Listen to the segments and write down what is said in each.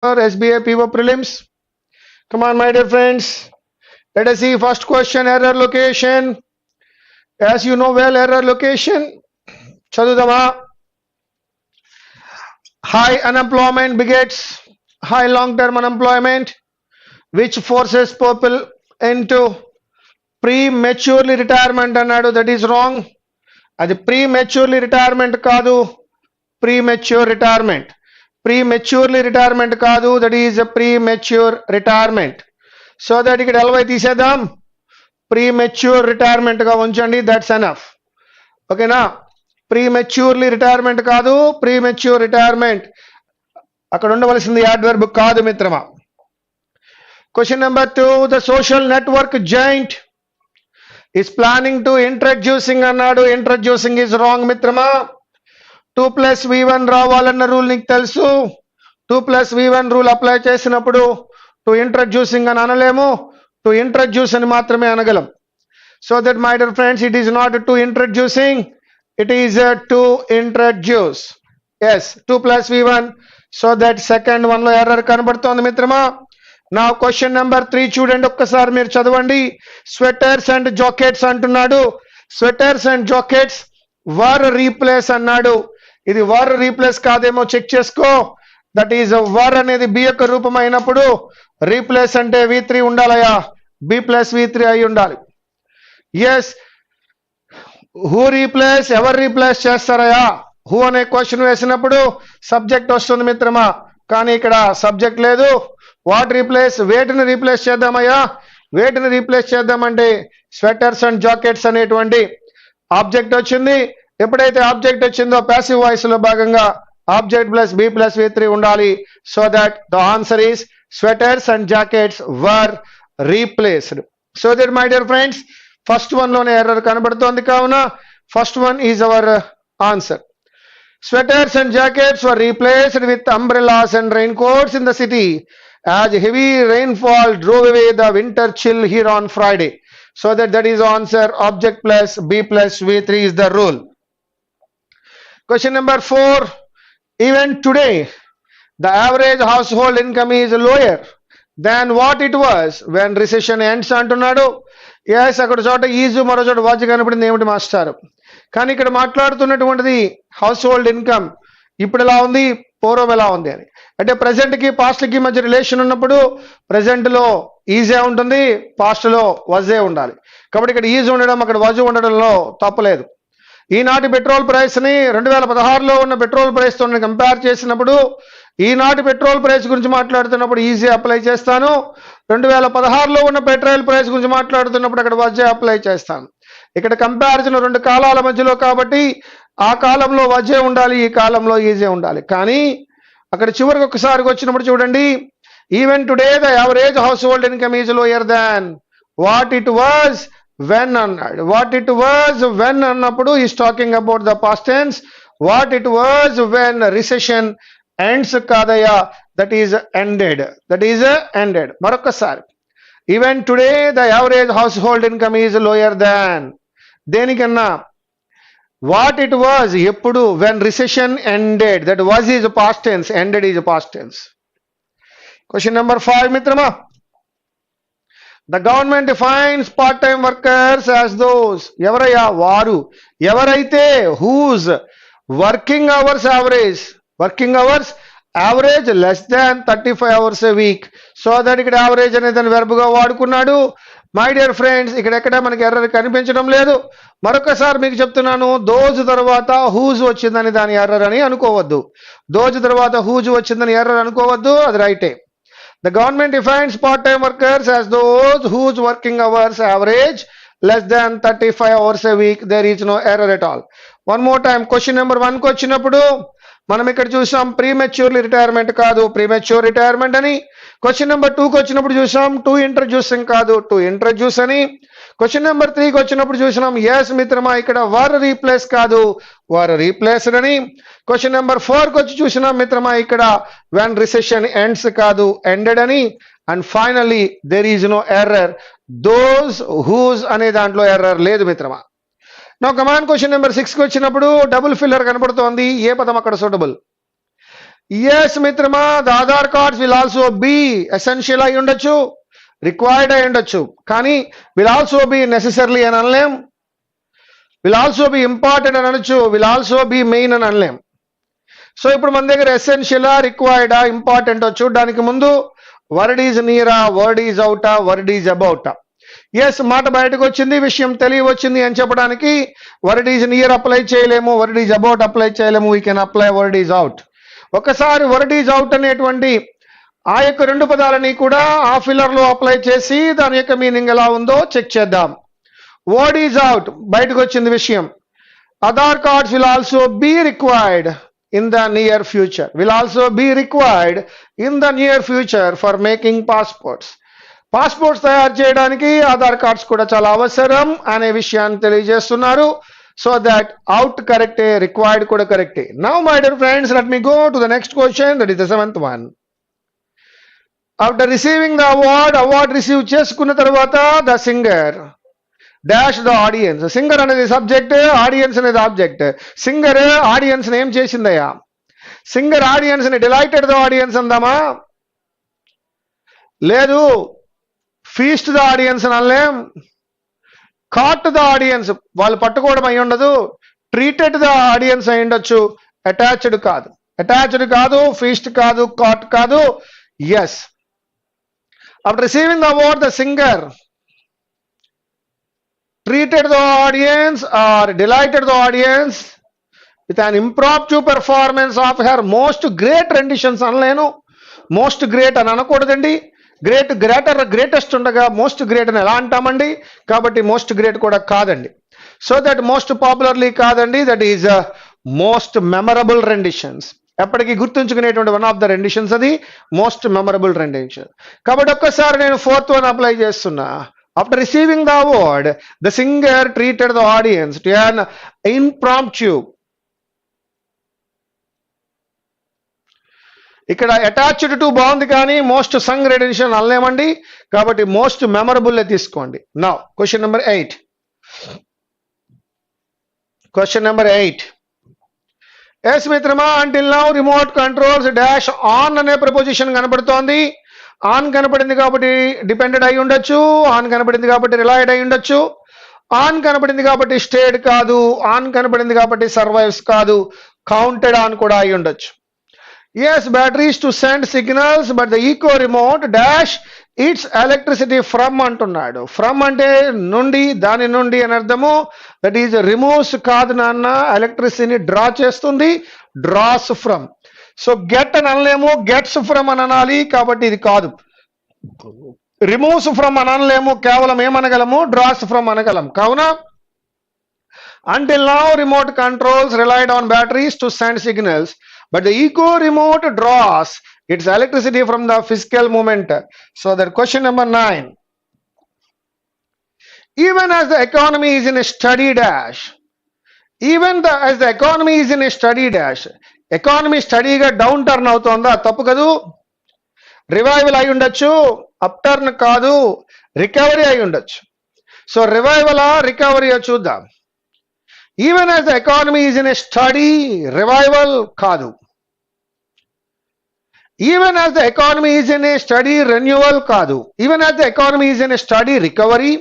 SBA PO prelims. Come on, my dear friends. Let us see first question, error location. As you know well, error location. Chadudama. High unemployment begets high long-term unemployment, which forces people into prematurely retirement అన్నాడు. That is wrong. అది prematurely retirement కాదు, premature retirement. Prematurely retirement కాదు, that is a premature retirement. So that ఇక్కడ LY తీసేద్దాం, premature retirement గా ఉంచండి, that's enough. ఓకేనా? Prematurely retirement కాదు, ప్రీమెచ్యూర్ రిటైర్మెంట్. అక్కడ ఉండవలసింది యాడ్వర్బ్ కాదు మిత్రమా. Question number 2, the social network giant is planning to introducing అన్నాడు. ఇంట్రడ్యూసింగ్ ఈజ్ రాంగ్ మిత్రమా. 2+V1 రావాలన్న రూల్ నీకు తెలుసు. 2+V1 రూల్ అప్లై చేసినప్పుడు టు ఇంట్రడ్యూసింగ్ అని అనలేము, టు ఇంట్రడ్యూస్ అని మాత్రమే అనగలం. So that my dear friends, it is not to introducing, it is to introduce. Yes, 2+V1. So that second one లో ఎర్రర్ కనబడుతోంది మిత్రమా. నా క్వశ్చన్ నెంబర్ 3 చూడండి ఒక్కసారి, మీరు చదవండి. స్వెటర్స్ అండ్ జాకెట్స్ అంటున్నాడు. Sweaters and jackets were replace అన్నాడు. ఇది వర్ రీప్లేస్ కాదేమో చెక్ చేసుకో. దట్ ఈజ్ వర్ అనేది బి యొక్క రూపం అయినప్పుడు రీప్లేస్ అంటే V3 ఉండాలయా, B+V3 అయి ఉండాలి. ఎస్, హూ రీప్లేస్, ఎవరు రీప్లేస్ చేస్తారయా? హూ అనే క్వశ్చన్ వేసినప్పుడు సబ్జెక్ట్ వస్తుంది మిత్రమా, కానీ ఇక్కడ సబ్జెక్ట్ లేదు. వాట్ రీప్లేస్, వేటిని రీప్లేస్ చేద్దామయ్యా? వేటిని రీప్లేస్ చేద్దామంటే స్వెటర్స్ అండ్ జాకెట్స్ అనేటువంటి ఆబ్జెక్ట్ వచ్చింది. ఎప్పుడైతే ఆబ్జెక్ట్ వచ్చిందో ప్యాసివ్ వాయిస్ లో భాగంగా ఆబ్జెక్ట్ ప్లస్ B+V3 ఉండాలి. So that the answer is sweaters and jackets were replaced. So that my dear friends, first one లోనే ఎర్రర్ కనబడుతోంది కావున first one is our answer. Sweaters and jackets were replaced with umbrellas and rain coats in the city as heavy rainfall drove away the winter chill here on Friday. So that is answer. Object plus B+V3 is the rule. Question number 4, even today the average household income is lower than what it was when recession ends అంటున్నాడు. Yes, అక్కడ చోట is, మరో చోట watch కనపడింది. ఏమిటి master? కానీ ఇక్కడ మాట్లాడుతున్నటువంటిది house hold income ఇప్పుడు ఎలా ఉంది, పూర్వం ఎలా ఉంది అని. అంటే ప్రజెంట్ కి పాస్ట్ కి మధ్య రిలేషన్ ఉన్నప్పుడు ప్రజెంట్ లో ఈజే ఉంటుంది, పాస్ట్ లో వజే ఉండాలి. కాబట్టి ఇక్కడ ఈజీ ఉండడం, అక్కడ వజు ఉండడంలో తప్పలేదు. ఈనాటి పెట్రోల్ ప్రైస్ ని 2016లో ఉన్న పెట్రోల్ ప్రైస్ తో కంపేర్ చేసినప్పుడు ఈనాటి పెట్రోల్ ప్రైస్ గురించి మాట్లాడుతున్నప్పుడు ఈజీ అప్లై చేస్తాను. 2016లో ఉన్న పెట్రోల్ ప్రైస్ గురించి మాట్లాడుతున్నప్పుడు అక్కడ వజే అప్లై చేస్తాను. ఇక్కడ కంపారిజన్ 2 కాలాల మధ్యలో కాబట్టి ఆ కాలంలో వజే ఉండాలి, ఈ కాలంలో ఈజీ ఉండాలి. కానీ అక్కడ చివరికి ఒకసారి వచ్చినప్పుడు చూడండి, even today the average household income is lower than what it was when అన్నాడు. వాట్ ఇట్ వాజ్ వెన్ అన్నప్పుడు is talking about the past tense. What it was when recession ends కాదయ్యా, that is ended, that is ended. మరొకసారి, even today the average household income is lower than దేనికన్నా, what it was ఎప్పుడు, when recession ended, that was is past tense, ended is past tense. Question number 5 మిత్రమా, the government defines part time workers as those, ఎవరయ్యా? వారు, ఎవరైతే whose working hours average, working hours average less than 35 hours a week. So that ఇక్కడ average అనే దాన్ని verb గా వాడుకున్నాడు. My dear friends, ఇక్కడెక్కడ మనకి ఎర్రర్ కనిపించడం లేదు. మరొకసారి మీకు చెప్తున్నాను, దోజ్ తర్వాత హూజ్ వచ్చిందని దాని ఎర్రర్ అని అనుకోవద్దు. దోజ్ తర్వాత హూజ్ వచ్చిందని ఎర్రర్ అనుకోవద్దు, అది రైటే. The government defines part time workers as those whose working hours average less than 35 hours a week. There is no error at all. One more time, question number 1 కు వచ్చినప్పుడు మనం ఇక్కడ చూసాం ప్రీమెచ్యూర్లీ రిటైర్మెంట్ కాదు, premature retirement అని. Question number 2 కు వచ్చినప్పుడు చూసాం టు ఇంట్రడ్యూసింగ్ కాదు, టు ఇంట్రడ్యూస్ అని. క్వశ్చన్ నెంబర్ 3 కు వచ్చినప్పుడు చూసినాం ఎస్ మిత్రమా, ఇక్కడ వర్ రీప్లేస్ కాదు, వర్ రీప్లేస్డ్ అని. క్వశ్చన్ నెంబర్ 4 కు వచ్చి చూసినాం మిత్రమా, ఇక్కడ వెన్ రిసెషన్ ఎండ్స్ కాదు, ఎండెడ్ అని. And finally there is no error, those whose అనే దాంట్లో ఎర్రర్ లేదు మిత్రమా. నా కమాండ్ క్వశ్చన్ నెంబర్ 6 కి వచ్చినప్పుడు డబుల్ ఫిల్లర్ కనబడుతోంది, ఏ పదం అక్కడ సూటబుల్? ఎస్ మిత్రమా, the Aadhaar cards will also be essential అయి ఉండొచ్చు, రిక్వైర్డ్ అయి ఉండొచ్చు, కానీ విల్ ఆల్సో బి నెసెసర్లీ అని అనలేం, విల్ ఆల్సో బి ఇంపార్టెంట్ అని అనొచ్చు, విల్ ఆల్సో బి మెయిన్ అని అనలేం. సో ఇప్పుడు మన దగ్గర ఎసెన్షియలా, రిక్వైర్డా, ఇంపార్టెంట్ చూడడానికి ముందు వర్డ్ ఈజ్ నియరా, వర్డ్ ఈజ్ అవుటా, వర్డ్ ఈజ్ అబౌటా. ఎస్, మాట బయటకు వచ్చింది, విషయం తెలియవచ్చింది అని చెప్పడానికి వర్డ్ ఈజ్ నియర్ అప్లై చేయలేము, వర్డ్ ఈజ్ అబౌట్ అప్లై చేయలేము, we can apply word is out. ఒకసారి వర్డ్ ఈజ్ అవుట్ అనేటువంటి ఆ యొక్క రెండు పదాలని కూడా ఆ ఫిల్లర్ లో అప్లై చేసి దాని యొక్క మీనింగ్ ఎలా ఉందో చెక్ చేద్దాం. వర్డ్ ఈజ్ అవుట్, బయటకు వచ్చింది విషయం. Aadhaar cards will also be required in the near future, will also be required in the near future for making passports. Passports తయారు చేయడానికి ఆధార్ కార్డ్స్ కూడా చాలా అవసరం అనే విషయాన్ని తెలియజేస్తున్నారు. సో దట్ అవుట్ కరెక్టే, రిక్వైర్డ్ కూడా కరెక్టే. Now my dear friends, let me go to the next question, that is the 7th one. After receiving the award receive చేసుకున్న తర్వాత the singer dash the audience. Singer అనేది subject, audience అనేది object. Singer audience ఏం చేసిందయ్యా? Singer audience ని delighted the audience అందామా? లేదు. Feast the audience అనలేం, కాట్ ద ఆడియన్స్, వాళ్ళు పట్టుకోవడం అయి ఉండదు, ట్రీటెడ్ ద ఆడియన్స్ అయి ఉండొచ్చు, అటాచ్డ్ కాదు, ఫీస్ట్ కాదు, కాట్ కాదు. Yes, after receiving the award the singer treated the audience or delighted the audience with an impromptu performance of her most great renditions అనలేను, మోస్ట్ గ్రేట్ అని అనకూడదండి. Greatest ఉండగా most great అని ఎలా అంటామండి? కాబట్టి మోస్ట్ గ్రేట్ కూడా కాదండి. సో దట్ మోస్ట్ పాపులర్లీ కాదండి, that is most memorable renditions. ఎప్పటికీ గుర్తుంచుకునేటువంటి వన్ ఆఫ్ ద రెండిషన్స్ అది మోస్ట్ మెమరబుల్ రెండిషన్. కాబట్టి ఒక్కసారి నేను 4th one అప్లై చేస్తున్నా. After receiving the award, the singer treated the audience to an impromptu. ఇక్కడ attached to బాగుంది కానీ మోస్ట్ సంగ్ రెడిషన్ అనలేమండి, కాబట్టి మోస్ట్ మెమరబుల్ తీసుకోండి. Now question number 8. ఎస్ మిత్రమా, until now remote controls dash on అనే preposition కనబడుతోంది. On కనపడింది కాబట్టి డిపెండెడ్ అయి ఉండొచ్చు, ఆన్ కనపడింది కాబట్టి రిలైడ్ అయి ఉండొచ్చు, ఆన్ కనపడింది కాబట్టి స్టేడ్ కాదు, ఆన్ కనపడింది కాబట్టి సర్వైవ్స్ కాదు, కౌంటెడ్ ఆన్ కూడా అయి ఉండొచ్చు. Yes, batteries to send signals but the eco remote dash its electricity from అంటున్నాడు. ఫ్రమ్ అంటే నుండి, దాని నుండి అని అర్థము. దట్ ఈజ్ రిమూవ్స్ కాదు నాన్న, ఎలక్ట్రిసిటీని డ్రా చేస్తుంది, డ్రాస్ ఫ్రమ్. సో గెట్ అని అనలేము, గెట్స్ ఫ్రమ్ అని అనాలి, కాబట్టి ఇది కాదు. రిమూవ్స్ ఫ్రమ్ అని అనలేము, కేవలం ఏమనగలము? డ్రాస్ ఫ్రమ్ అనగలం. కావున until now remote controls relied on batteries to send signals but the eco remote draws its electricity from the physical movement. So that question number 9. Even as the economy is in a study dash, as the economy is in a study dash, economy స్టడీగా downturn అవుతోందా? తప్పు కదూ. Revival అయి ఉండొచ్చు, up turn కాదు, recovery అయి ఉండొచ్చు. So రివైవలా, రికవరీయా చూద్దాం. Even as the economy is in a study, revival కాదు. Even as the economy is in a study, renewal కాదు. Even as the economy is in a study, recovery.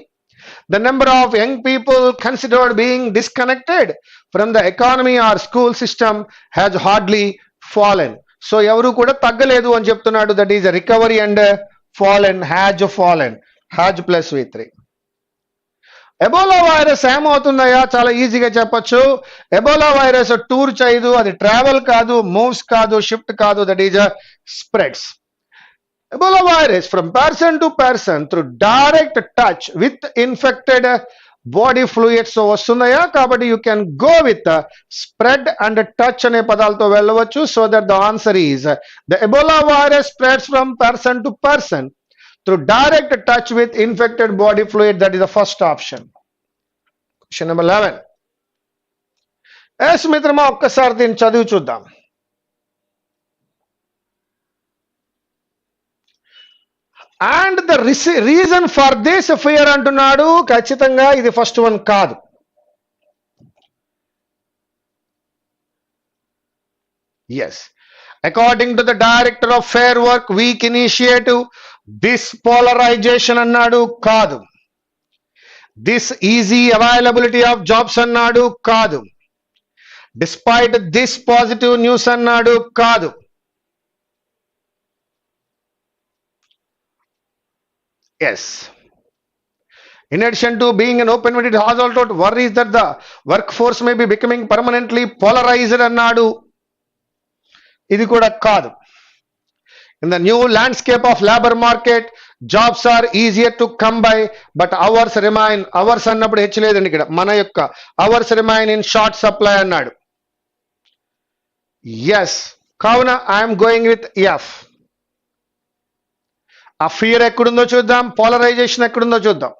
The number of young people considered being disconnected from the economy or school system has hardly fallen. So ఎవరు కూడా తగ్గలేదు అని చెప్తున్నాడు. That is recovery and fallen, has plus V3. Ebola virus ఏమవుతుందయ్యా? చాలా ఈజీగా చెప్పొచ్చు. Ebola virus tour చేయదు, అది ట్రావెల్ కాదు, మూవ్స్ కాదు, షిఫ్ట్ కాదు, that is spreads. Ebola virus from person to person through direct touch with infected body fluids. So వస్తుందయా, కాబట్టి you can go with spread and touch అనే పదాలతో వెళ్ళవచ్చు. So that the answer is the Ebola virus spreads from person to person through direct touch with infected body fluid. That is the first option. Question number 11. Yes మిత్రమా, ఒక్కసారి దీన్ని చదివి చూద్దాం. And the reason for this fear అంటున్నాడు. ఖచ్చితంగా ఇది first one కాదు. Yes, according to the director of fair work week initiative this polarization అన్నాడు, కాదు. This easy availability of jobs అన్నాడు, కాదు. డిస్పైట్ దిస్ పాజిటివ్ న్యూస్ అన్నాడు, కాదు. Yes. In addition to being an open ended, it has also worries that the workforce may be becoming permanently polarized అన్నాడు, ఇది కూడా కాదు. In the new landscape of labor market, jobs are easier to come by, but hours remain. Hours అన్నప్పుడు H లేదండి ఇక్కడ, మన యొక్క hours remain in short supply అన్నాడు. ఎస్. కావున ఐఎమ్ గోయింగ్ విత్ ఎఫ్. ఆ ఫియర్ ఎక్కడుందో చూద్దాం, పోలరైజేషన్ ఎక్కడుందో చూద్దాం.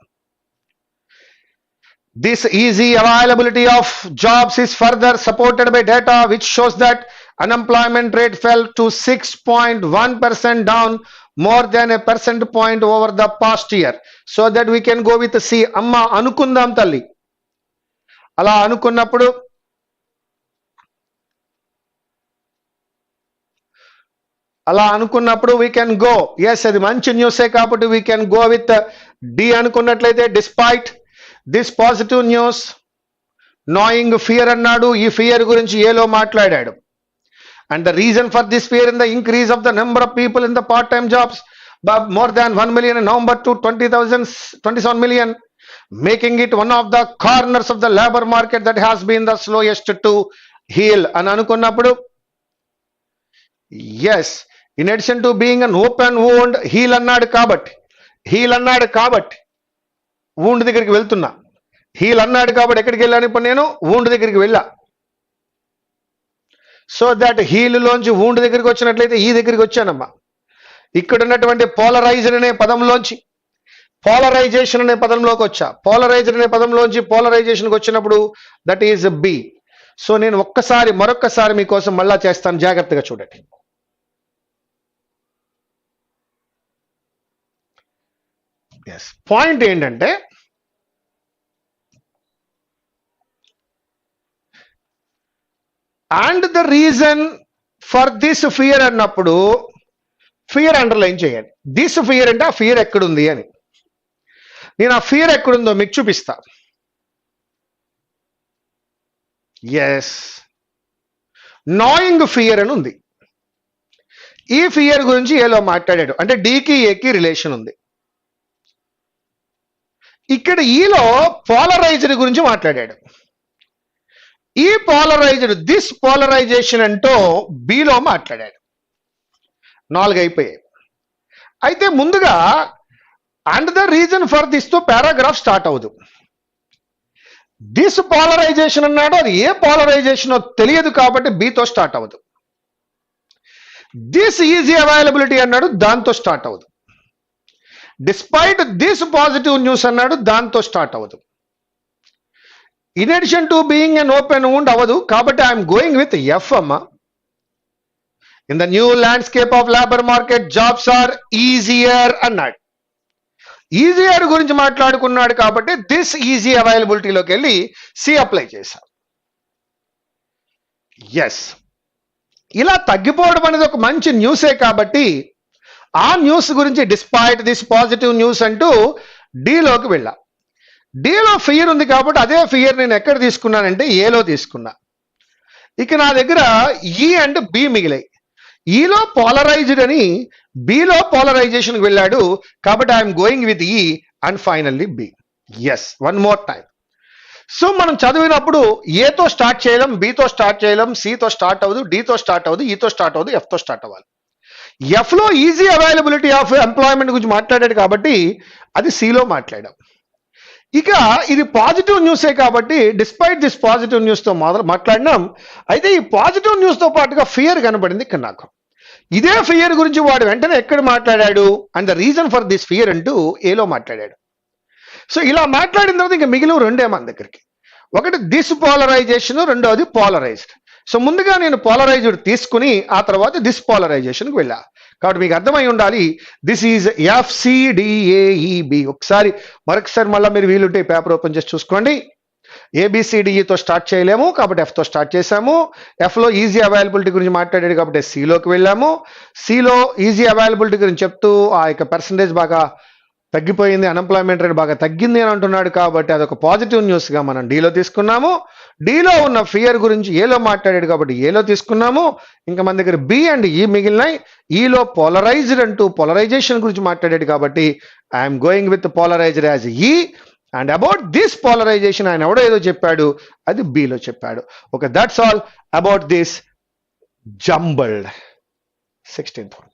This easy availability of jobs is further supported by data which shows that unemployment rate fell to 6.1%, down more than a percent point over the past year. So that we can go with C. Amma anukundam talli. Ala anukunnappudu we can go. Yes, అది మంచి న్యూసే కాబట్టి we can go with D అనుకున్నట్లయితే. Despite this positive news, నాయింగ్ fear అన్నాడు, ఈ fear గురించి ఏలో మాట్లాడాడు. And the reason for this fear in the increase of the number of people in the part time jobs more than 1 million in November to 27 million, making it one of the corners of the labor market that has been the slowest to heal అని అనుకున్నప్పుడు, yes. In addition to being an open wound, heal అన్నాడు కాబట్టి wound దగ్గరికి వెళ్తున్నా. Heal అన్నాడు కాబట్టి ఎక్కడికి వెళ్ళాను ఇప్పుడు నేను? వూండ్ దగ్గరికి వెళ్ళా. సో దట్ హీల్ లోంచి వూండ్ దగ్గరికి వచ్చినట్లయితే ఈ దగ్గరికి వచ్చానమ్మా. ఇక్కడ ఉన్నటువంటి పోలరైజ్డ్ అనే పదంలోంచి పోలరైజేషన్ అనే పదంలోకి వచ్చా. పోలరైజ్డ్ అనే పదంలోంచి పోలరైజేషన్కి వచ్చినప్పుడు దట్ ఈజ్ బి. సో నేను మరొక్కసారి మీకోసం మళ్ళా చేస్తాను, జాగ్రత్తగా చూడండి. పాయింట్ ఏంటంటే, and the reason for this fear అన్నప్పుడు ఫియర్ అండర్లైన్ చేయండి. దిస్ ఫియర్ అంటే ఆ ఫియర్ ఎక్కడుంది అని. నేను ఆ ఫియర్ ఎక్కడుందో మీకు చూపిస్తా. ఎస్, నాయింగ్ ఫియర్ అని ఉంది. ఈ ఫియర్ గురించి ఏలో మాట్లాడాడు, అంటే డీకి ఏకి రిలేషన్ ఉంది. ఇక్కడ ఈలో పోలరైజ్డ్ గురించి మాట్లాడాడు. ఈ పోలరైజ్డ్, దిస్ పోలరైజేషన్ అంటూ బిలో మాట్లాడాడు. 4 అయిపోయాయి. అయితే ముందుగా and the reason for this తో పారాగ్రాఫ్ స్టార్ట్ అవ్వదు. దిస్ పోలరైజేషన్ అన్నాడు, అది ఏ పోలరైజేషన్ తెలియదు కాబట్టి బితో స్టార్ట్ అవ్వదు. దిస్ ఈజీ అవైలబిలిటీ అన్నాడు, దాంతో స్టార్ట్ అవ్వదు. డిస్పైట్ దిస్ పాజిటివ్ న్యూస్ అన్నాడు, దాంతో స్టార్ట్ అవ్వదు. In addition to being an open wound అవ్వదు కాబట్టి ఐఎమ్ గోయింగ్ విత్ ఎఫ్ అమ్మ. In the new landscape of labour market jobs are easier అన్నాడు. ఈజియర్ గురించి మాట్లాడుకున్నాడు కాబట్టి దిస్ ఈజీ అవైలబిలిటీలోకి వెళ్ళి సి అప్లై చేశాం. ఎస్, ఇలా తగ్గిపోవడం అనేది ఒక మంచి న్యూసే కాబట్టి ఆ న్యూస్ గురించి డిస్పైట్ దిస్ పాజిటివ్ న్యూస్ అంటూ డీలోకి వెళ్ళా. డీలో ఫియర్ ఉంది కాబట్టి అదే ఫియర్ నేను ఎక్కడ తీసుకున్నానంటే ఏలో తీసుకున్నా. ఇక నా దగ్గర ఈ అండ్ బి మిగిలాయి. ఈలో పోలరైజ్డ్ అని, బిలో పోలరైజేషన్కి వెళ్ళాడు కాబట్టి I'm going with E and finally B. Yes, one more time. So మనం చదివినప్పుడు ఏతో స్టార్ట్ చేయలేం, బితో స్టార్ట్ చేయలేం, సితో స్టార్ట్ అవ్వదు, డితో స్టార్ట్ అవ్వదు, ఈతో స్టార్ట్ అవ్వదు, ఎఫ్తో స్టార్ట్ అవ్వాలి. ఎఫ్లో ఈజీ అవైలబిలిటీ ఆఫ్ ఎంప్లాయ్మెంట్ గురించి మాట్లాడాడు కాబట్టి అది సిలో మాట్లాడాం. ఇక ఇది పాజిటివ్ న్యూసే కాబట్టి డిస్పైట్ దిస్ పాజిటివ్ న్యూస్తో మాట్లాడినాం. అయితే ఈ పాజిటివ్ న్యూస్తో పాటుగా ఫియర్ కనబడింది ఇక్కడ నాకు. ఇదే ఫియర్ గురించి వాడు వెంటనే ఎక్కడ మాట్లాడాడు, and the reason for this fear అంటూ ఏలో మాట్లాడాడు. సో ఇలా మాట్లాడిన తర్వాత ఇంకా మిగిలిన రెండే మన దగ్గరికి. ఒకటి దిస్ పోలరైజేషన్, రెండవది పోలరైజ్డ్. సో ముందుగా నేను పోలరైజ్డ్ తీసుకుని ఆ తర్వాత దిస్ పోలరైజేషన్కి వెళ్ళా. కాబట్టి మీకు అర్థమై ఉండాలి, దిస్ ఈజ్ FCDAEB. మరొకసారి మళ్ళీ మీరు వీలుంటే పేపర్ ఓపెన్ చేసి చూసుకోండి. ఏబిసిడిఈతో స్టార్ట్ చేయలేము కాబట్టి F తో స్టార్ట్ చేసాము. F లో ఈజీ అవైలబిలిటీ గురించి మాట్లాడాడు కాబట్టి సిలోకి వెళ్ళాము. సిలో ఈజీ అవైలబిలిటీ గురించి చెప్తూ ఆ యొక్క పర్సంటేజ్ బాగా తగ్గిపోయింది, అన్ఎంప్లాయ్మెంట్ రేట్ బాగా తగ్గింది అని అంటున్నాడు కాబట్టి అదొక పాజిటివ్ న్యూస్ గా మనం డీలో తీసుకున్నాము. డీలో ఉన్న ఫియర్ గురించి ఏలో మాట్లాడాడు కాబట్టి ఏలో తీసుకున్నాము. ఇంకా మన దగ్గర బి అండ్ ఈ మిగిలినాయి. ఈలో పోలరైజ్డ్ అంటూ పోలరైజేషన్ గురించి మాట్లాడాడు కాబట్టి I'm going with polarized as E. And about this polarization ఆయన ఎవడో ఏదో చెప్పాడు, అది బిలో చెప్పాడు. Okay, that's all about this jumbled 16th one.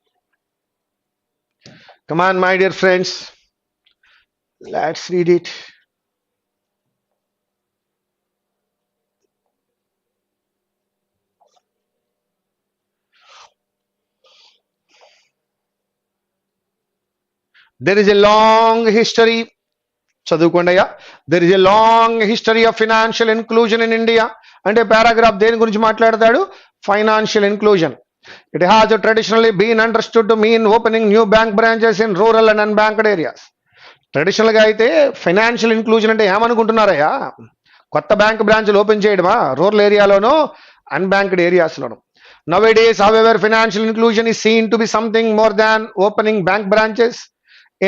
Come on, my dear friends, let's read it. There is a long history. చదువుకోండియా. There is a long history of financial inclusion in India. అంటే paragraph దేని గురించి మాట్లాడతాడు? Financial inclusion. It has traditionally been understood to mean opening new bank branches in rural and unbanked areas. Traditional గా అయితే financial inclusion అంటే ఏమనుకుంటున్నారయ్యా? కొత్త bank బ్రాంచ్లు open చేయడమా? రూరల్ ఏరియాలోనూ అన్బ్యాంక్డ్ ఏరియాస్లోను. Nowadays, however, financial inclusion is seen to be something more than opening bank branches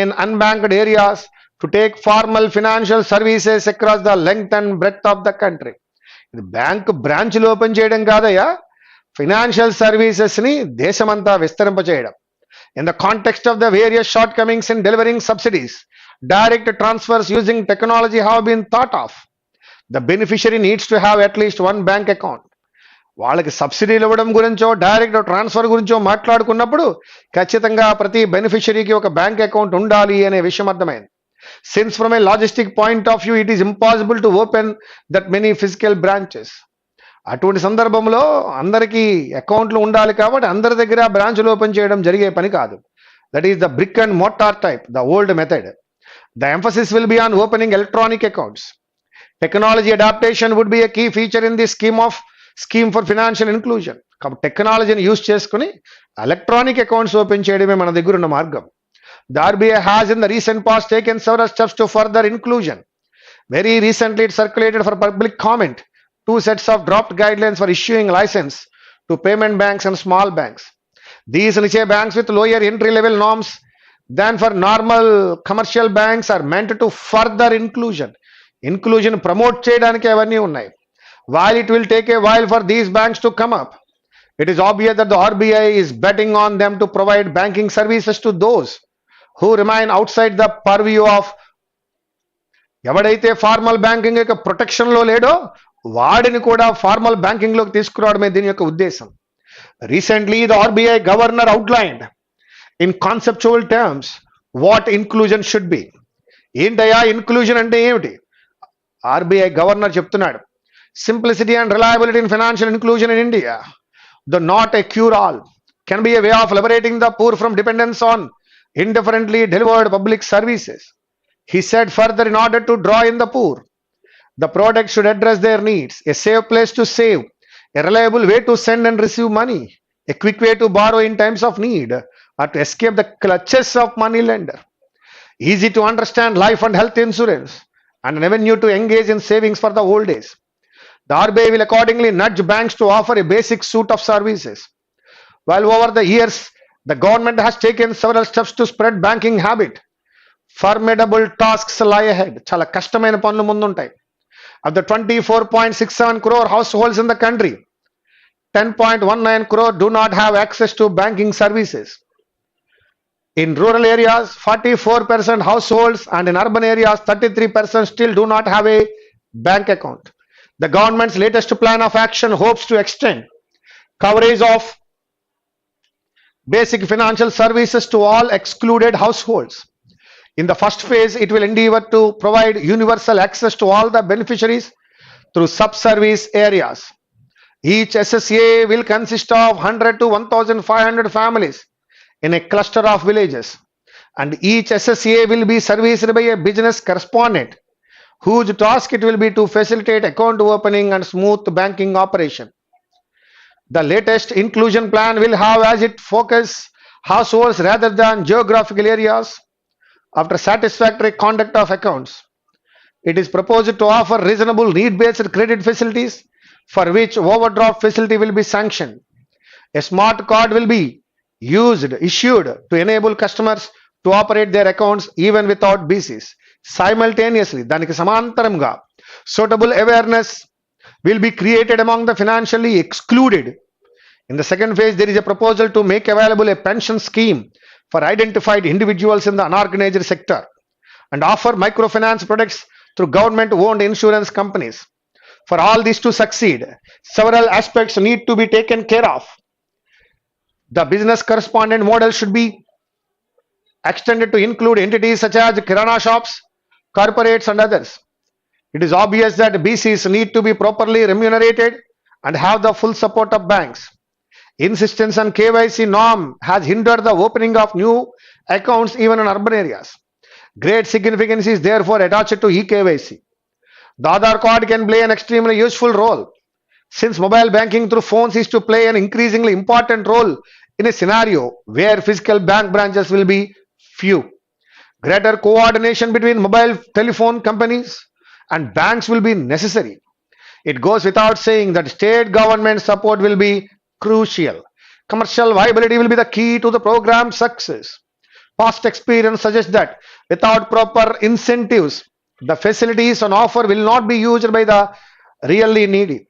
in unbanked areas to take formal financial services across the length and breadth of the country. ఇది bank బ్రాంచ్లు open చేయడం కాదయ్యా, financial services ని దేశమంతా విస్తరింపజేయడం. In the context of the various shortcomings in delivering subsidies, direct transfers using technology have been thought of. The beneficiary needs to have at least one bank account. వాళ్ళకి సబ్సిడీలు ఇవ్వడం గురించో direct transfer గురించో మాట్లాడుకున్నప్పుడు ఖచ్చితంగా ప్రతి బెనిఫిషరీకి ఒక బ్యాంక్ అకౌంట్ ఉండాలి అనే విషయం అర్థమైంది. Since from a logistic point of view it is impossible to open that many physical branches. అటువంటి సందర్భంలో అందరికీ అకౌంట్లు ఉండాలి కాబట్టి అందరి దగ్గర బ్రాంచ్లు ఓపెన్ చేయడం జరిగే పని కాదు. That is the brick and motor type, the old method. The emphasis will be on opening electronic accounts. Technology adaptation would be a key feature in this scheme for financial inclusion. కాబట్టి టెక్నాలజీని use చేసుకుని electronic accounts open చేయడమే మన దగ్గర ఉన్న మార్గం. The RBI has in the recent past taken several steps to further inclusion. Very recently it circulated for public comment 2 sets of draft guidelines for issuing license to payment banks and small banks. These niche banks with lower entry level norms than for normal commercial banks are meant to further inclusion. Inclusion promote cheyadaniki avanni unnai. While it will take a while for these banks to come up, it is obvious that the RBI is betting on them to provide banking services to those who remain outside the purview of. ఎవడైతే formal banking యొక్క protection లో లేడో వాడిని కూడా formal banking లోకి తీసుకురావడమే దీని యొక్క ఉద్దేశం. Recently the RBI governor outlined in conceptual terms what inclusion should be. ఏంటయ్యా ఇన్క్లూజన్ అంటే ఏమిటి? ఆర్బీఐ గవర్నర్ చెప్తున్నాడు, simplicity and reliability in financial inclusion in India, the not a cure all, can be a way of liberating the poor from dependence on indifferently delivered public services. He said further, in order to draw in the poor, the product should address their needs, a safe place to save, a reliable way to send and receive money, a quick way to borrow in times of need, or to escape the clutches of money lender, easy to understand life and health insurance, and an avenue to engage in savings for the old days. The RBI will accordingly nudge banks to offer a basic suite of services. While over the years the government has taken several steps to spread banking habit, formidable tasks lie ahead. Chala kashtamayana panulu munduntay. Of the 24.67 crore households in the country, 10.19 crore do not have access to banking services. In rural areas, 44% households, and in urban areas, 33% still do not have a bank account. The government's latest plan of action hopes to extend coverage of basic financial services to all excluded households. In the first phase, it will endeavor to provide universal access to all the beneficiaries through sub-service areas. Each SSA will consist of 100 to 1,500 families in a cluster of villages, and each SSA will be serviced by a business correspondent whose task it will be to facilitate account opening and smooth banking operation. The latest inclusion plan will have as its focus households rather than geographical areas. After satisfactory conduct of accounts, It is proposed to offer reasonable need-based credit facilities for which overdraft facility will be sanctioned. A smart card will be issued to enable customers to operate their accounts even without BCs. Simultaneously, daniki samantaramga, suitable awareness will be created among the financially excluded. In the second phase, there is a proposal to make available a pension scheme for identified individuals in the unorganized sector and offer microfinance products through government-owned insurance companies. For all this to succeed, several aspects need to be taken care of. The business correspondent model should be extended to include entities such as kirana shops, corporates and others. It is obvious that BCs need to be properly remunerated and have the full support of banks. Insistence on KYC norm has hindered the opening of new accounts even in urban areas. Great significance is therefore attached to eKYC. The Aadhaar card can play an extremely useful role, since mobile banking through phones is to play an increasingly important role in a scenario where physical bank branches will be few. Greater coordination between mobile telephone companies and banks will be necessary. It goes without saying that state government support will be crucial. Commercial viability will be the key to the program's success. Past experience suggests that without proper incentives, the facilities on offer will not be used by the really needy.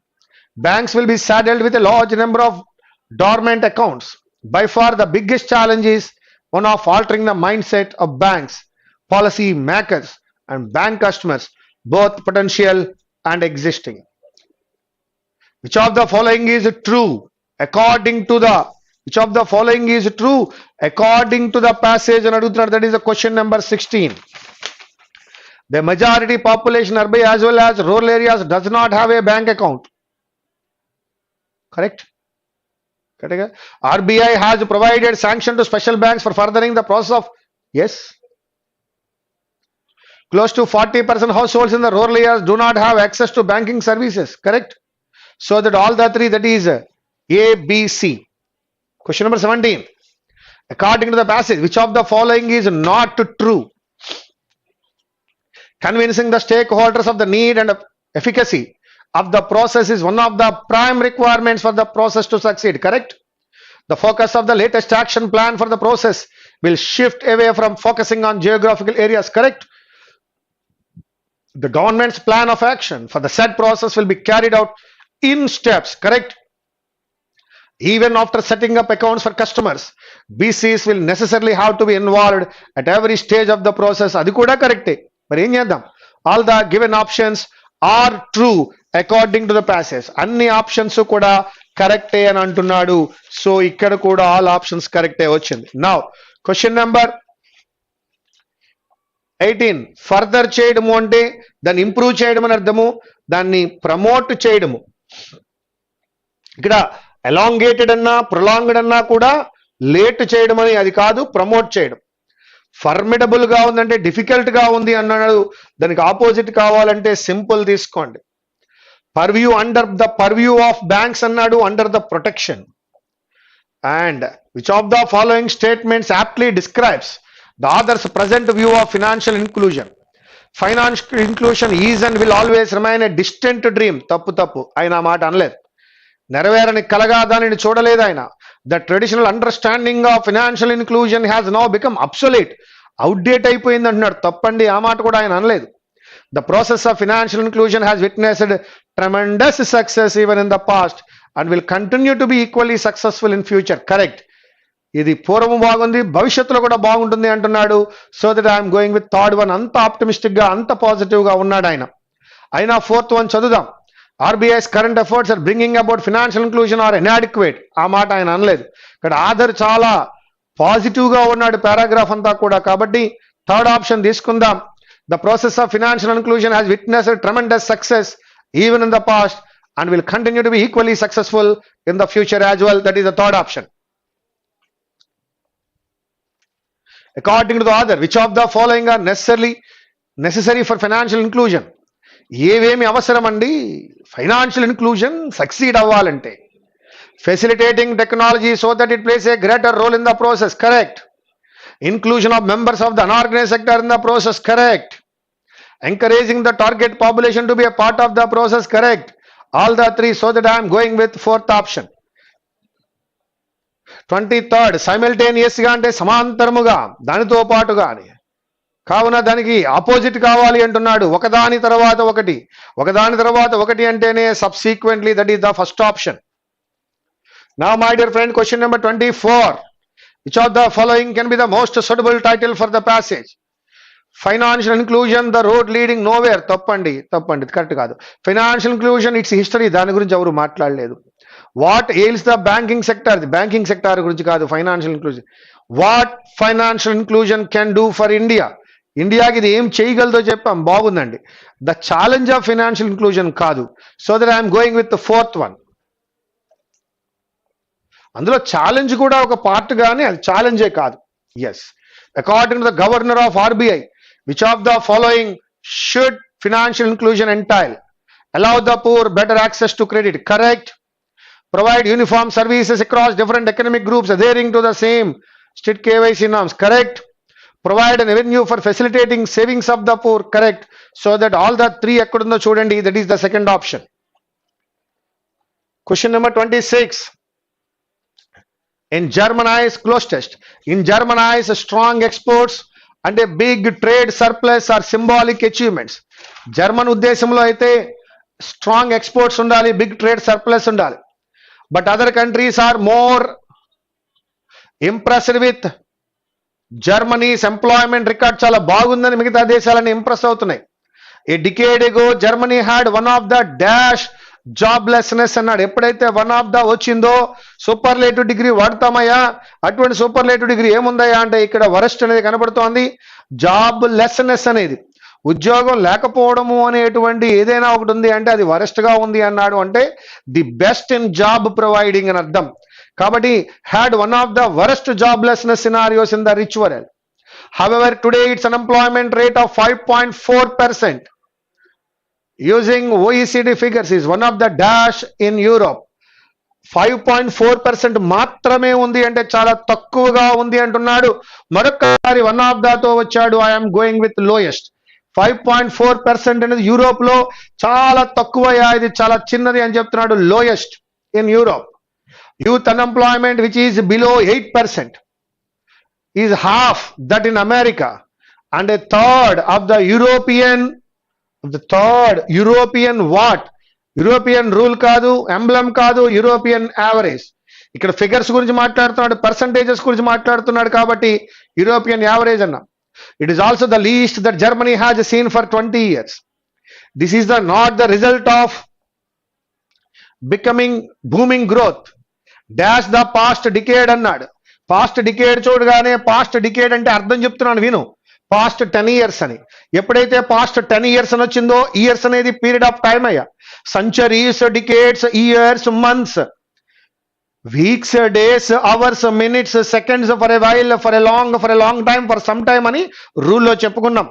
Banks will be saddled with a large number of dormant accounts. By far, the biggest challenge is one of altering the mindset of banks, policy makers, and bank customers, both potential and existing. Which of the following is true according to the passage? That is the question number 16. The majority population, urban as well as rural areas, does not have a bank account. Correct? RBI has provided sanction to special banks for furthering the process of, yes. Close to 40% households in the rural areas do not have access to banking services. Correct? So that all the three, that is A, B, C. Question number 17. According to the passage, which of the following is not true? Convincing the stakeholders of the need and efficacy of the process is one of the prime requirements for the process to succeed. Correct? The focus of the latest action plan for the process will shift away from focusing on geographical areas. Correct? The government's plan of action for the said process will be carried out in steps. Correct? Even after setting up accounts for customers, BCs will necessarily have to be involved at every stage of the process. Adi kuda correct. But all the given options are true according to the passage. Anni options kuda correct and antunnadu. So ikkada kuda all options correct vachindi. Now question number 18. Further cheyadamu ante danni improve cheyadamu ani ardhamu, danni promote cheyadamu. Ikkada elongated anna prolonged anna kuda late cheyadam ani adi kaadu, promote cheyadam. Formidable గా ఉందంటే difficult గా ఉంది అన్నాడు, దానికి opposite కావాలంటే simple తీసుకోండి. Purview under the purview of banks అన్నాడు, under the protection. And which of the following statements aptly describes the author's present view of financial inclusion? Financial inclusion is and will always remain a distant dream. తప్పు ఆయన ఆ మాట అనలేదు. నెరవేరని కలగా దానిని చూడలేదు ఆయన. The traditional understanding of financial inclusion has now become obsolete. Outdate అయిపోయింది అంటున్నాడు. తప్పండి, ఆ మాట కూడా ఆయన అనలేదు. The process of financial inclusion has witnessed tremendous success even in the past and will continue to be equally successful in future. Correct. ఇది పూర్వం బాగుంది, భవిష్యత్తులో కూడా బాగుంటుంది అంటున్నాడు. So that I'm going with third one. అంత ఆప్టమిస్టిక్ గా, అంత పాజిటివ్ గా ఉన్నాడు ఆయన. అయినా ఫోర్త్ వన్ చదువుదాం. RBI's current efforts are bringing about financial inclusion are inadequate. ఆ మాట ఆయన అనలేదు. ఇక్కడ ఆధార్ చాలా పాజిటివ్ గా ఉన్నాడు పారాగ్రాఫ్ అంతా కూడా. కాబట్టి థర్డ్ ఆప్షన్ తీసుకుందాం. The process of financial inclusion has witnessed tremendous success even in the past and will continue to be equally successful in the future as well. That is the third option. According to the author, which of the following are necessary for financial inclusion? ఏవేమి అవసరం అండి financial inclusion succeed అవ్వాలంటే? Facilitating technology so that it plays a greater role in the process. Correct. Inclusion of members of the unorganized sector in the process. Correct. Encouraging the target population to be a part of the process, correct. All the three, so that I am going with fourth option. 23rd, simultaneous గా అంటే సమాంతరముగా, దానితో పాటుగా అని. కావున దానికి opposite కావాలి అంటున్నాడు. ఒకదాని తర్వాత ఒకటి అంటేనే subsequently, that is the first option. Now my dear friend, question number 24. Which of the following can be the most suitable title for the passage? Financial inclusion, the road leading nowhere. తప్పండి, correct కాదు. Financial inclusion, its history, దాని గురించి ఎవరు మాట్లాడలేదు. What ails the banking sector, banking sector గురించి కాదు financial inclusion. What financial inclusion can do for India, ఇండియాకి ఇది ఏం చేయగలదో చెప్పాం, బాగుందండి. The challenge of financial inclusion కాదు. So that I'm going with the fourth one. అందులో ఛాలెంజ్ కూడా ఒక పార్ట్ గానీ అది ఛాలెంజే కాదు. Yes, according to the governor of RBI, which of the following should financial inclusion entail? Allow the poor better access to credit, correct. Provide uniform services across different economic groups adhering to the same strict KYC norms, correct. Provide an avenue for facilitating savings of the poor, correct. So that all the three ekkudundo chudandi, that is the second option. Question number 26. In Germany's close test, in Germany's strong exports అంటే big trade surplus are symbolic achievements. German ఉద్దేశంలో అయితే strong exports ఉండాలి, big trade surplus ఉండాలి. But other countries are more impressed with Germany's employment record, చాలా బాగుందని మిగతా దేశాలన్నీ impress అవుతున్నాయి. A decade ago Germany had one of the dash joblessness అన్నాడు. ఎప్పుడైతే వన్ ఆఫ్ ద వచ్చిందో సూపర్లేటివ్ డిగ్రీ వాడతామయ్యా. అటువంటి సూపర్లేటివ్ డిగ్రీ ఏముందయ్యా అంటే ఇక్కడ వరస్ట్ అనేది కనబడుతోంది. జాబ్ లెస్నెస్ అనేది, ఉద్యోగం లేకపోవడము అనేటువంటి ఏదైనా ఒకటి ఉంది అంటే అది వరస్ట్ గా ఉంది అన్నాడు. అంటే the best in job providing అని అర్థం. కాబట్టి had one of the worst joblessness scenarios in the rich world. However today it's unemployment rate of 5.4%. using OECD figures is one of the dash in Europe. 5.4% మాత్రమే ఉంది అంటే చాలా తక్కువగా ఉంది అంటున్నాడు. మరొకసారి వన్ ఆఫ్ దాతో వచ్చాడు. I'm going with lowest. 5.4% అనేది యూరోప్ లో చాలా తక్కువయా, ఇది చాలా చిన్నది అని చెప్తున్నాడు. Lowest in Europe. Youth unemployment which is below 8% is half that in America and a third of the European what, European rule కాదు, ఎంబ్లమ్ కాదు, యూరోపియన్ యావరేజ్. ఇక్కడ ఫిగర్స్ గురించి మాట్లాడుతున్నాడు, పర్సంటేజెస్ గురించి మాట్లాడుతున్నాడు కాబట్టి యూరోపియన్ యావరేజ్ అన్నా. It is also the least that Germany has seen for 20 years. This is not the result of becoming booming growth dash the past decade అన్నాడు. Past decade చూడగానే, past decade అంటే అర్థం చెప్తున్నాను విను. పాస్ట్ 10 years అని. ఎప్పుడైతే past 10 years అని వచ్చిందో, ఇయర్స్ అనేది పీరియడ్ ఆఫ్ టైం అయ్యా. Centuries, decades, years, months, weeks, days, hours, minutes, seconds, for a while, for a long time, for some time అని రూల్లో చెప్పుకున్నాం.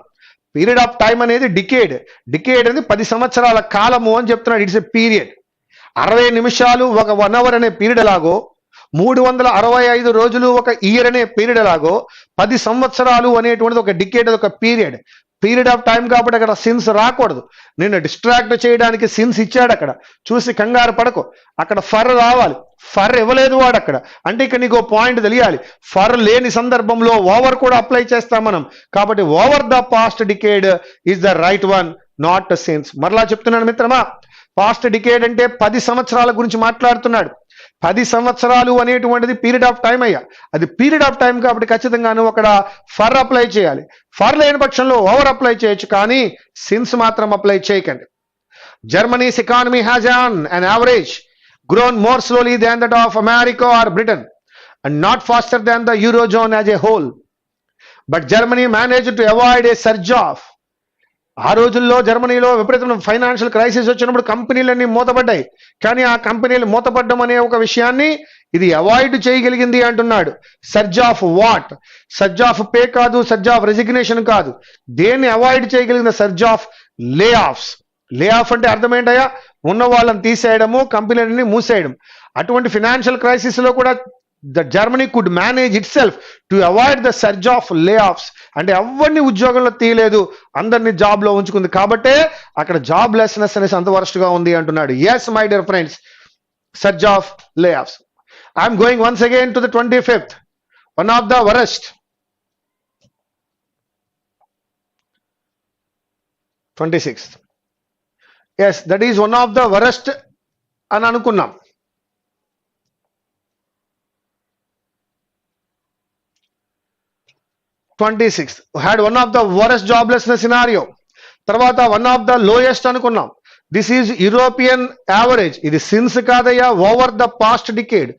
పీరియడ్ ఆఫ్ టైం అనేది డికేడ్ అనేది 10 సంవత్సరాల కాలము అని చెప్తున్నాడు. It's a period. 60 నిమిషాలు ఒక 1 hour అనే పీరియడ్ లాగో, 365 రోజులు ఒక ఇయర్ అనే పీరియడ్ లాగో, 10 సంవత్సరాలు అనేటువంటిది ఒక డికేడ్, ఒక పీరియడ్ ఆఫ్ టైం. కాబట్టి అక్కడ సిన్స్ రాకూడదు. నిన్ను డిస్ట్రాక్ట్ చేయడానికి సిన్స్ ఇచ్చాడు. అక్కడ చూసి కంగారు పడకు. అక్కడ ఫర్ రావాలి. ఫర్ ఇవ్వలేదు వాడు అక్కడ. అంటే ఇక్కడ నీకు పాయింట్ తెలియాలి. ఫర్ లేని సందర్భంలో ఓవర్ కూడా అప్లై చేస్తాం మనం. కాబట్టి over the past decade is the right one, not since. మరలా చెప్తున్నాను మిత్రమా, పాస్ట్ డికేడ్ అంటే 10 సంవత్సరాల గురించి మాట్లాడుతున్నాడు. 10 సంవత్సరాలు అనేటువంటిది పీరియడ్ ఆఫ్ టైం అయ్యా. అది పీరియడ్ ఆఫ్ టైం కాబట్టి ఖచ్చితంగాను అక్కడ ఫర్ అప్లై చేయాలి. ఫర్ లేని పక్షంలో ఓవర్ అప్లై చేయొచ్చు, కానీ సిన్స్ మాత్రం అప్లై చేయకండి. Germany's economy has on an average grown more slowly than that of America or Britain and not faster than the eurozone as a whole. But Germany managed to avoid a surge of. ఆ రోజుల్లో జర్మనీలో విపరీతమైన financial crisis వచ్చినప్పుడు కంపెనీలన్నీ మూతపడ్డాయి. కానీ ఆ కంపెనీలు మూతపడ్డం అనే ఒక విషయాన్ని ఇది అవాయిడ్ చేయగలిగింది అంటున్నాడు. Surge of what? Surge of pay కాదు, సర్జ్ ఆఫ్ రెసిగ్నేషన్ కాదు. దేన్ని అవాయిడ్ చేయగలిగిన? సర్జ్ ఆఫ్ లే ఆఫ్స్. లే ఆఫ్ అంటే అర్థం ఏంటయ్యా? ఉన్న వాళ్ళని తీసేయడము, కంపెనీలని మూసేయడం. అటువంటి ఫినాన్షియల్ క్రైసిస్ లో కూడా the Germany could manage it self to avoid the surge of లే ఆఫ్స్. అంటే ఎవరిని ఉద్యోగంలో తీయలేదు, అందరినీ జాబ్ లో ఉంచుకుంది, కాబట్టే అక్కడ జాబ్ లెస్నెస్ అనేసి అంత వరస్ట్ గా ఉంది అంటున్నాడు. Yes my dear friends, surge of layoffs. I'm going once again to the 25th, one of the worst. 26th, yes that is one of the worst అని అనుకున్నాం. had one of the worst joblessness scenario. తర్వాత one of the lowest అనుకున్నాం. This is European average. ఇది since కాదయ్యా, over the past decade.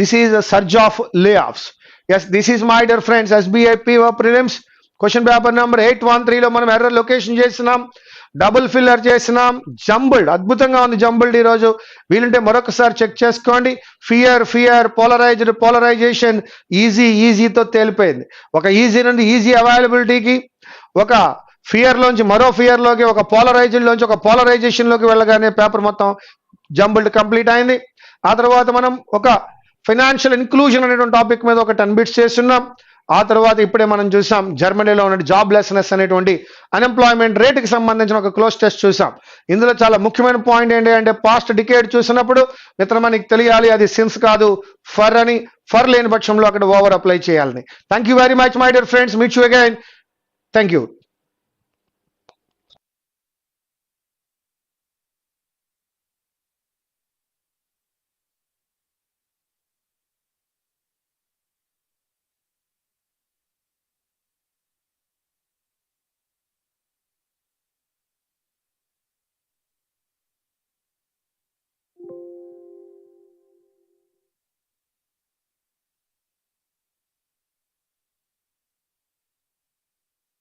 This is surge of layoffs. Yes, this is my dear friends SBI PO prelims question paper number 813లో మనం error location చేసినాం, double filler చేసినాం, jumbled. అద్భుతంగా ఉంది jumbled ఈరోజు. వీలుంటే మరొకసారి చెక్ చేసుకోండి. ఫియర్ పోలరైజ్డ్, పోలరైజేషన్ ఈజీతో తేలిపోయింది. ఒక ఈజీ నుండి ఈజీ అవైలబిలిటీకి, ఒక ఫియర్ లోంచి మరో ఫియర్ లోకి, ఒక పోలరైజ్డ్ లోంచి ఒక పోలరైజేషన్ లోకి వెళ్ళగానే పేపర్ మొత్తం జంబుల్డ్ కంప్లీట్ అయింది. ఆ తర్వాత మనం ఒక ఫైనాన్షియల్ ఇన్క్లూజన్ అనేటువంటి టాపిక్ మీద ఒక 10 బిట్స్ చేస్తున్నాం. ఆ తర్వాత ఇప్పుడే మనం చూసాం జర్మనీలో ఉన్న జాబ్ లెస్నెస్ అనేటువంటి అన్ఎంప్లాయ్మెంట్ రేటుకి సంబంధించిన ఒక క్లోజ్ టెస్ట్ చూసాం. ఇందులో చాలా ముఖ్యమైన పాయింట్ ఏంటి అంటే పాస్ట్ డికేడ్ చూసినప్పుడు మిత్రమా నీకు తెలియాలి అది సిన్స్ కాదు ఫర్ అని. ఫర్ లేని పక్షంలో అక్కడ ఓవర్ అప్లై చేయాలని. Thank you very much my dear friends, meet you again. Thank you.